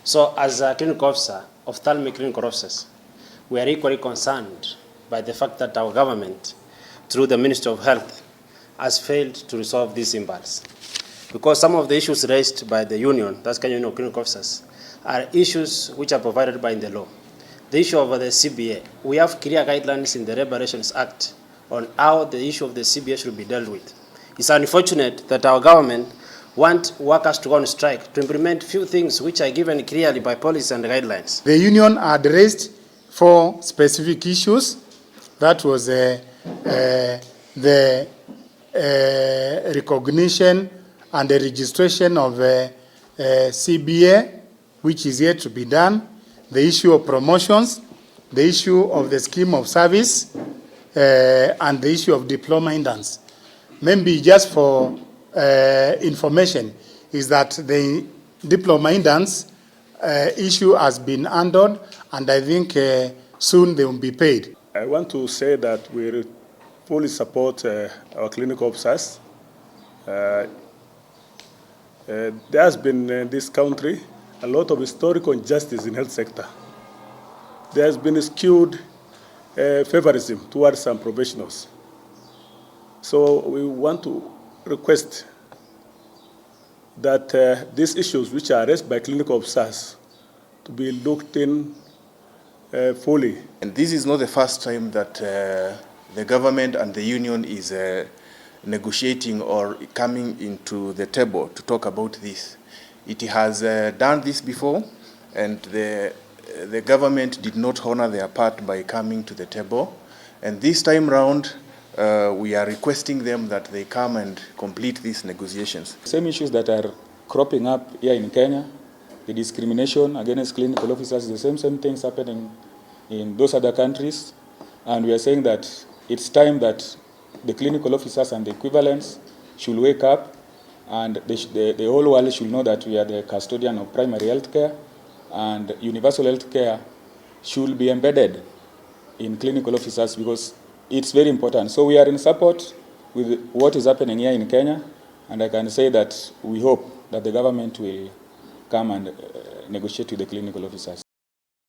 So as a clinical officer, ophthalmic clinical officers, we are equally concerned by the fact that our government, through the Ministry of Health, has failed to resolve this imbalance. Because some of the issues raised by the union, that's Kenya Union of Clinical Officers, are issues which are provided by in the law. The issue of the CBA, we have clear guidelines in the Reparations Act on how the issue of the CBA should be dealt with. It's unfortunate that our government want workers to go on strike to implement few things which are given clearly by policy and guidelines. The union addressed 4 specific issues. That was the recognition and the registration of CBA, which is yet to be done, the issue of promotions, the issue of the scheme of service, and the issue of diploma interns. Maybe just for information, is that the diploma interns issue has been handled, and I think soon they will be paid. I want to say that we fully support our clinical officers. There has been in this country a lot of historical injustice in the health sector. There has been a skewed favorism towards some professionals. So we want to request that these issues which are raised by clinical officers to be looked in fully. And this is not the first time that the government and the union is negotiating or coming into the table to talk about this. It has done this before, and the government did not honor their part by coming to the table. And this time round, we are requesting them that they come and complete these negotiations. Same issues that are cropping up here in Kenya, the discrimination against clinical officers, the same things happening in those other countries. And we are saying that it's time that the clinical officers and the equivalents should wake up, and the whole world should know that we are the custodian of primary health care, and universal health care should be embedded in clinical officers because it's very important. So we are in support with what is happening here in Kenya, and I can say that we hope that the government will come and negotiate with the clinical officers.